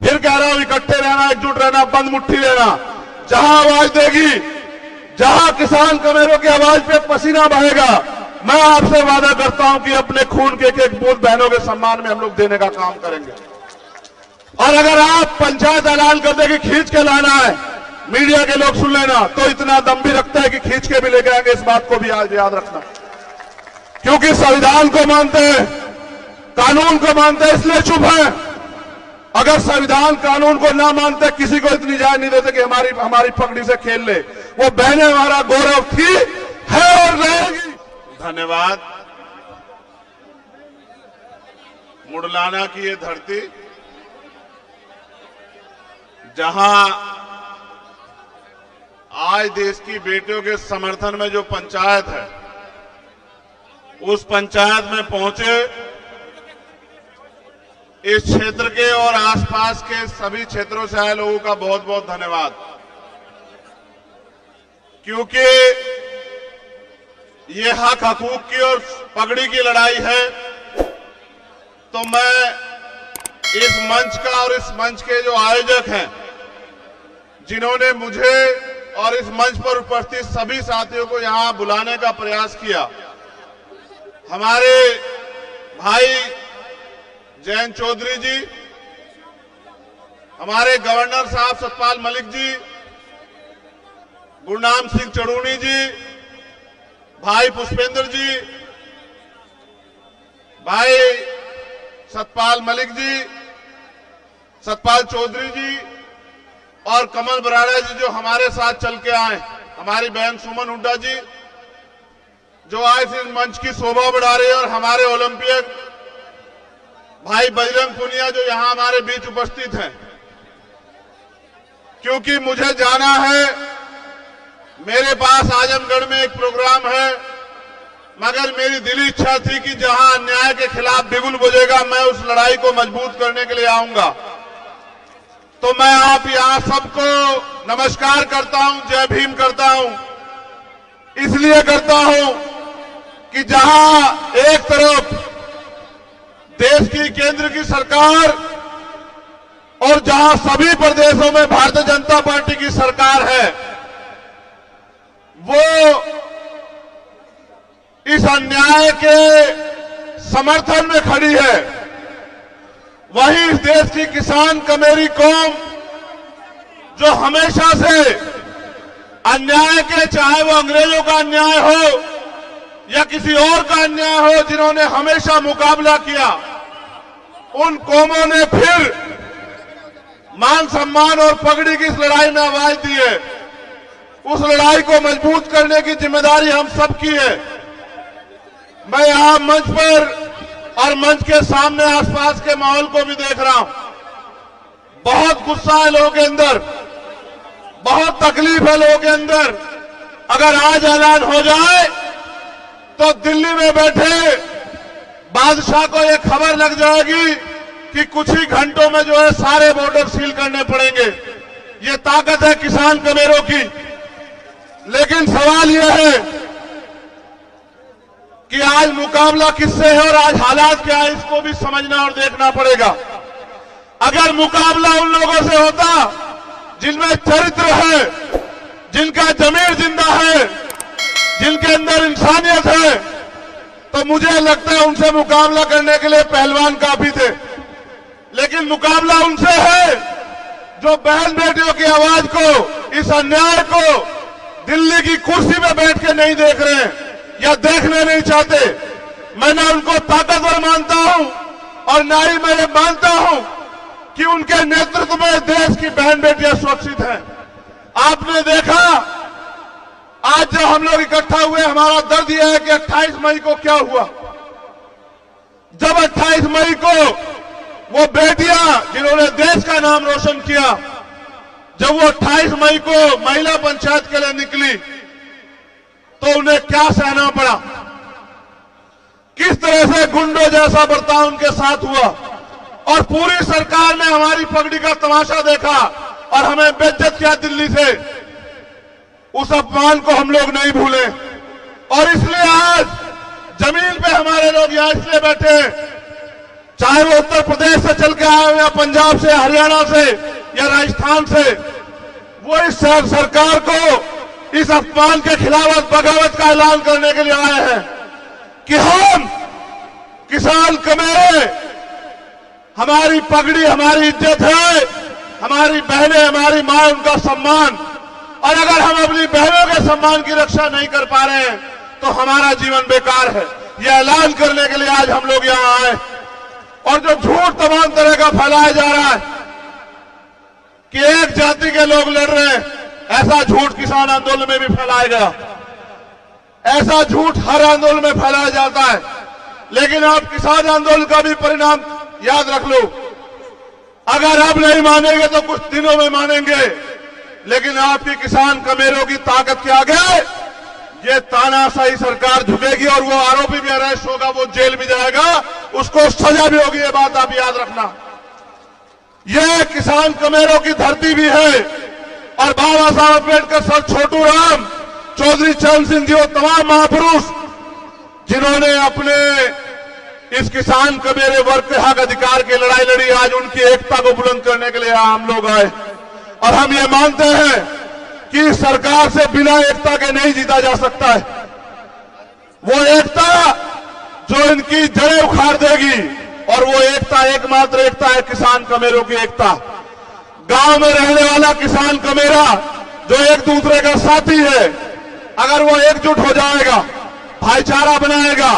फिर कह रहा हूं इकट्ठे रहना, एकजुट रहना, बंद मुट्ठी रहना। जहां आवाज देगी, जहां किसान कमेरों की आवाज पे पसीना बहेगा, मैं आपसे वादा करता हूं कि अपने खून के एक बूंद बहनों के सम्मान में हम लोग देने का काम करेंगे। और अगर आप पंचायत ऐलान कर दे कि खींच के लाना है, मीडिया के लोग सुन लेना, तो इतना दम भी रखता है कि खींच के भी लेके आएंगे। इस बात को भी आज याद रखना, क्योंकि संविधान को मानते हैं, कानून को मानते हैं, इसलिए चुप है। अगर संविधान कानून को ना मानते, किसी को इतनी इजाजत नहीं देते कि हमारी पगड़ी से खेल ले। वो बहनें हमारा गौरव थी, है और रहेगी। धन्यवाद। मुडलाना की ये धरती, जहां आज देश की बेटियों के समर्थन में जो पंचायत है, उस पंचायत में पहुंचे इस क्षेत्र के और आसपास के सभी क्षेत्रों से आए लोगों का बहुत बहुत धन्यवाद। क्योंकि ये हक हकूक की और पगड़ी की लड़ाई है, तो मैं इस मंच का और इस मंच के जो आयोजक हैं, जिन्होंने मुझे और इस मंच पर उपस्थित सभी साथियों को यहां बुलाने का प्रयास किया, हमारे भाई जयंत चौधरी जी, हमारे गवर्नर साहब सतपाल मलिक जी, गुरनाम सिंह चड़ूनी जी, भाई पुष्पेंद्र जी, भाई सतपाल मलिक जी, सतपाल चौधरी जी और कमल बराड़ा जी जो हमारे साथ चल के आए, हमारी बहन सुमन हुड्डा जी जो आज इस मंच की शोभा बढ़ा रहे हैं, और हमारे ओलंपियन भाई बजरंग पुनिया जो यहां हमारे बीच उपस्थित हैं। क्योंकि मुझे जाना है, मेरे पास आजमगढ़ में एक प्रोग्राम है, मगर मेरी दिली इच्छा थी कि जहां अन्याय के खिलाफ बिगुल बजेगा, मैं उस लड़ाई को मजबूत करने के लिए आऊंगा। तो मैं आप यहां सबको नमस्कार करता हूं, जय भीम करता हूं। इसलिए करता हूं कि जहां एक तरफ देश की केंद्र की सरकार और जहां सभी प्रदेशों में भारतीय जनता पार्टी की सरकार है, वो इस अन्याय के समर्थन में खड़ी है, वहीं इस देश की किसान कमेरी कौम जो हमेशा से अन्याय के, चाहे वो अंग्रेजों का अन्याय हो या किसी और का अन्याय हो, जिन्होंने हमेशा मुकाबला किया, उन कौमों ने फिर मान सम्मान और पगड़ी की इस लड़ाई में आवाज दी है। उस लड़ाई को मजबूत करने की जिम्मेदारी हम सब की है। मैं यहां मंच पर और मंच के सामने आसपास के माहौल को भी देख रहा हूं। बहुत गुस्सा है लोगों के अंदर, बहुत तकलीफ है लोगों के अंदर। अगर आज ऐलान हो जाए तो दिल्ली में बैठे बादशाह को यह खबर लग जाएगी कि कुछ ही घंटों में जो है सारे बॉर्डर सील करने पड़ेंगे। ये ताकत है किसान कमेरों की। लेकिन सवाल यह है कि आज मुकाबला किससे है और आज हालात क्या है, इसको भी समझना और देखना पड़ेगा। अगर मुकाबला उन लोगों से होता जिनमें चरित्र है, जिनका जमीर जिंदा है, जिनके अंदर इंसानियत है, तो मुझे लगता है उनसे मुकाबला करने के लिए पहलवान काफी थे। लेकिन मुकाबला उनसे है जो बहन बेटियों की आवाज को, इस अन्याय को दिल्ली की कुर्सी में बैठ के नहीं देख रहे हैं या देखना नहीं चाहते। मैं ना उनको ताकतवर मानता हूं और ना ही मैं ये मानता हूं कि उनके नेतृत्व में देश की बहन बेटियां सुरक्षित हैं। आपने देखा आज जब हम लोग इकट्ठा हुए, हमारा दर्द यह है कि 28 मई को क्या हुआ। जब 28 मई को वो बेटियां जिन्होंने देश का नाम रोशन किया, जब वो 28 मई को महिला पंचायत के लिए निकली, तो उन्हें क्या सहना पड़ा, किस तरह से गुंडों जैसा बर्ताव उनके साथ हुआ। और पूरी सरकार ने हमारी पगड़ी का तमाशा देखा और हमें बेइज्जत किया दिल्ली से। उस अपमान को हम लोग नहीं भूले और इसलिए आज जमीन पे हमारे लोग यहां इसलिए बैठे हैं चाहे वो उत्तर प्रदेश से चल के आए या पंजाब से, हरियाणा से या राजस्थान से, वो इस सरकार को इस अपमान के खिलाफ बगावत का ऐलान करने के लिए आए हैं कि हम किसान कमेरे, हमारी पगड़ी हमारी इज्जत है, हमारी बहनें हमारी मां उनका सम्मान, और अगर हम अपनी बहनों के सम्मान की रक्षा नहीं कर पा रहे हैं तो हमारा जीवन बेकार है। यह ऐलान करने के लिए आज हम लोग यहां आए। और जो झूठ तमाम तरह का फैलाया जा रहा है कि एक जाति के लोग लड़ रहे हैं, ऐसा झूठ किसान आंदोलन में भी फैलाया गया। ऐसा झूठ हर आंदोलन में फैलाया जाता है, लेकिन आप किसान आंदोलन का भी परिणाम याद रख लो। अगर अब नहीं मानेंगे तो कुछ दिनों में मानेंगे, लेकिन आपकी किसान कमेरों की ताकत के आगे ये तानाशाही सरकार झुकेगी और वो आरोपी भी अरेस्ट होगा, वो जेल भी जाएगा, उसको सजा भी होगी। ये बात आप याद रखना। ये किसान कमेरों की धरती भी है और बाबा साहब अम्बेडकर, सर छोटू राम, चौधरी चरण सिंह जी, वो तमाम महापुरुष जिन्होंने अपने इस किसान कमेरे वर्ग के हक अधिकार की लड़ाई लड़ी, आज उनकी एकता को बुलंद करने के लिए हम लोग आए। और हम ये मानते हैं कि सरकार से बिना एकता के नहीं जीता जा सकता है। वो एकता जो इनकी जड़ें उखाड़ देगी, और वो एकता एकमात्र एकता है किसान कमेरों की एकता। गांव में रहने वाला किसान कमेरा जो एक दूसरे का साथी है, अगर वो एकजुट हो जाएगा, भाईचारा बनाएगा,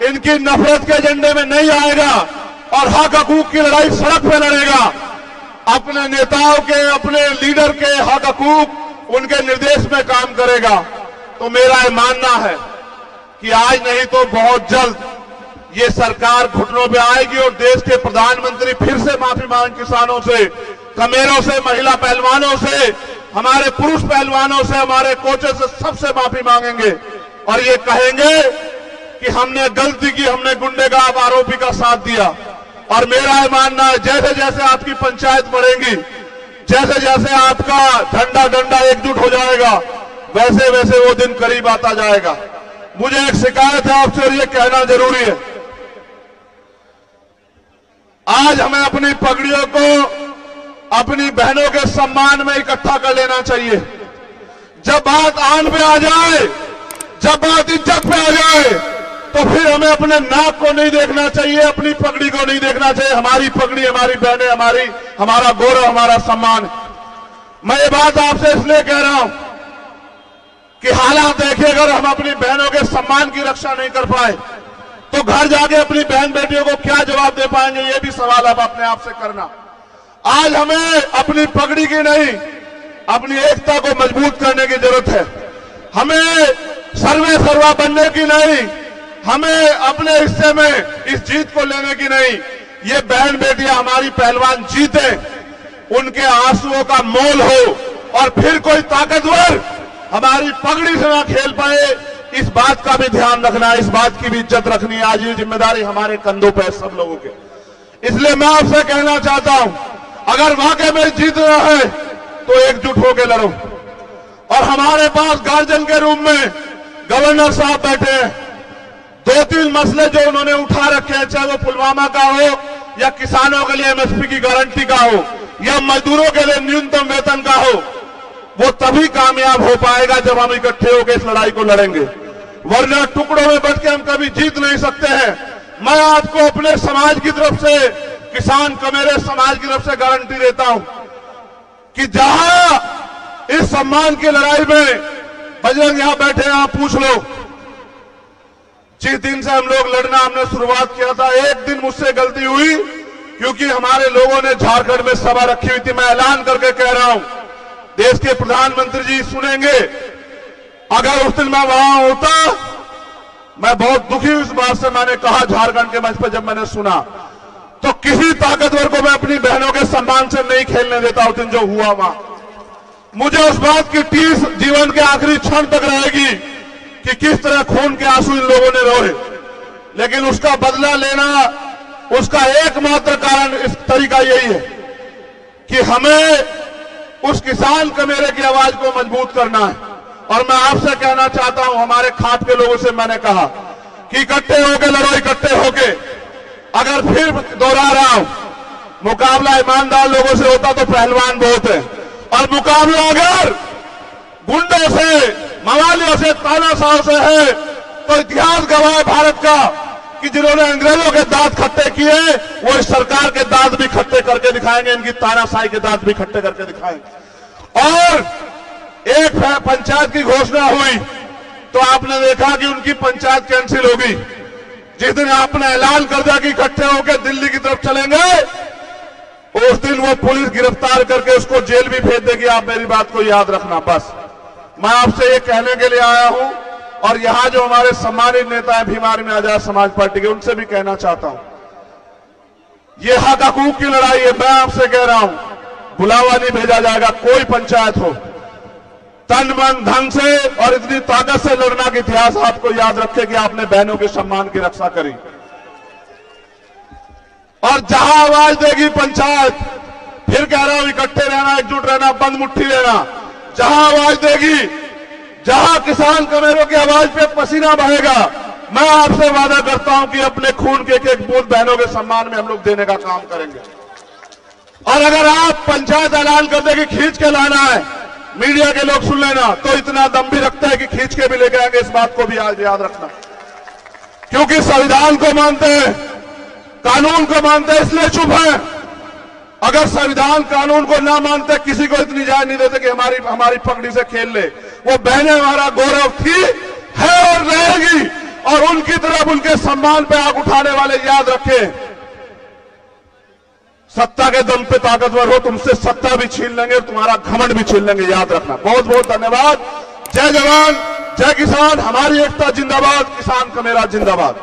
इनकी नफरत के एजेंडे में नहीं आएगा और हक हकूक की लड़ाई सड़क पे लड़ेगा, अपने नेताओं के, अपने लीडर के हक हकूक उनके निर्देश में काम करेगा, तो मेरा ये मानना है कि आज नहीं तो बहुत जल्द ये सरकार घुटनों पे आएगी और देश के प्रधानमंत्री फिर से माफी मांग किसानों से, कमेरों से, महिला पहलवानों से, हमारे पुरुष पहलवानों से, हमारे कोचेस से, सबसे माफी मांगेंगे और ये कहेंगे कि हमने गलती की, हमने गुंडेगार आरोपी का साथ दिया। और मेरा ये मानना है जैसे जैसे आपकी पंचायत बढ़ेगी, जैसे जैसे आपका झंडा डंडा एकजुट हो जाएगा, वैसे वैसे वो दिन करीब आता जाएगा। मुझे एक शिकायत है आपसे और ये कहना जरूरी है। आज हमें अपनी पगड़ियों को अपनी बहनों के सम्मान में इकट्ठा कर लेना चाहिए। जब बात आन पे आ जाए, जब बात इज्जत पे आ जाए, तो फिर हमें अपने नाक को नहीं देखना चाहिए, अपनी पगड़ी को नहीं देखना चाहिए। हमारी पगड़ी, हमारी बहनें, हमारा गौरव, हमारा सम्मान। मैं ये बात आपसे इसलिए कह रहा हूं कि हालात देखिए, अगर हम अपनी बहनों के सम्मान की रक्षा नहीं कर पाए तो घर जाके अपनी बहन बेटियों को क्या जवाब दे पाएंगे, ये भी सवाल आप अपने आप से करना। आज हमें अपनी पगड़ी की नहीं, अपनी एकता को मजबूत करने की जरूरत है। हमें सर्वे सर्वा बनने की नहीं, हमें अपने हिस्से में इस जीत को लेने की नहीं। ये बहन बेटियां हमारी पहलवान जीते, उनके आंसुओं का मोल हो और फिर कोई ताकतवर हमारी पगड़ी से ना खेल पाए, इस बात का भी ध्यान रखना है, इस बात की भी इज्जत रखनी है। आज ये जिम्मेदारी हमारे कंधों पर है सब लोगों के। इसलिए मैं आपसे कहना चाहता हूं, अगर वाकई में जीतना है तो एकजुट होकर लड़ो। और हमारे पास गार्जियन के रूप में गवर्नर साहब बैठे हैं। 2-3 मसले जो उन्होंने उठा रखे हैं, चाहे वो पुलवामा का हो या किसानों के लिए एमएसपी की गारंटी का हो या मजदूरों के लिए न्यूनतम वेतन का हो, वो तभी कामयाब हो पाएगा जब हम इकट्ठे होकर इस लड़ाई को लड़ेंगे। वरना टुकड़ों में बट के हम कभी जीत नहीं सकते हैं। मैं आपको अपने समाज की तरफ से, किसान कमेरे समाज की तरफ से गारंटी देता हूं कि जहां इस सम्मान की लड़ाई में, बजरंग यहां बैठे हैं, आप पूछ लो, जिस दिन से हम लोग लड़ना हमने शुरुआत किया था, एक दिन मुझसे गलती हुई क्योंकि हमारे लोगों ने झारखंड में सभा रखी हुई थी। मैं ऐलान करके कह रहा हूं, देश के प्रधानमंत्री जी सुनेंगे, अगर उस दिन मैं वहां होता, मैं बहुत दुखी हूं इस बात से। मैंने कहा झारखंड के मंच पर, जब मैंने सुना, तो किसी ताकतवर को मैं अपनी बहनों के सम्मान से नहीं खेलने देता। उस दिन जो हुआ वहां, मुझे उस बात की टीस जीवन के आखिरी क्षण तक रहेगी कि किस तरह खून के आंसू इन लोगों ने रोए। लेकिन उसका बदला लेना, उसका एकमात्र कारण, इस तरीका यही है कि हमें उस किसान कमेरे की आवाज को मजबूत करना है। और मैं आपसे कहना चाहता हूं, हमारे खाप के लोगों से मैंने कहा कि इकट्ठे होके लड़ो, इकट्ठे होके। अगर फिर दोहरा रहा हूं, मुकाबला ईमानदार लोगों से होता तो पहलवान बहुत है, और मुकाबला अगर गुंडों से, मवालियों से, तानाशाह से है तो इतिहास गवाह है भारत का कि जिन्होंने अंग्रेजों के दांत खट्टे किए वो इस सरकार के दांत भी खट्टे करके दिखाएंगे, इनकी तानाशाही के दांत भी खट्टे करके दिखाएंगे। और एक पंचायत की घोषणा हुई तो आपने देखा कि उनकी पंचायत कैंसिल होगी। जिस दिन आपने ऐलान कर दिया कि इकट्ठे होकर दिल्ली की तरफ चलेंगे, उस दिन वो पुलिस गिरफ्तार करके उसको जेल भी भेज देगी। आप मेरी बात को याद रखना। बस मैं आपसे ये कहने के लिए आया हूं, और यहां जो हमारे सम्मानित नेता है भीम आर्मी आजाद समाज पार्टी के, उनसे भी कहना चाहता हूं, ये हक हकूक की लड़ाई है। मैं आपसे कह रहा हूं, बुलावा नहीं भेजा जाएगा। कोई पंचायत हो, तन मन धन से और इतनी ताकत से लड़ना का इतिहास आपको याद रखे कि आपने बहनों के सम्मान की रक्षा करी। और जहां आवाज देगी पंचायत, फिर कह रहा हूं, इकट्ठे रहना, एकजुट रहना, बंद मुट्ठी रहना। जहां आवाज देगी, जहां किसान कमेरों की आवाज पे पसीना बहेगा, मैं आपसे वादा करता हूं कि अपने खून के एक बूंद बहनों के सम्मान में हम लोग देने का काम करेंगे। और अगर आप पंचायत ऐलान कर दे कि खींच के लाना है, मीडिया के लोग सुन लेना, तो इतना दम भी रखता है कि खींच के भी लेके आएंगे। इस बात को भी आज याद रखना, क्योंकि संविधान को मानते हैं, कानून को मानते हैं, इसलिए चुप है। अगर संविधान कानून को ना मानते, किसी को इतनी इजाजत नहीं देते कि हमारी पगड़ी से खेल ले। वो बहनें हमारा गौरव थी, है और रहेगी। और उनकी तरफ, उनके सम्मान पे आग उठाने वाले याद रखें, सत्ता के दम पे ताकतवर हो, तुमसे सत्ता भी छीन लेंगे और तुम्हारा घमंड भी छीन लेंगे। याद रखना। बहुत बहुत धन्यवाद। जय जवान, जय किसान। हमारी एकता जिंदाबाद, किसान का मेरा जिंदाबाद।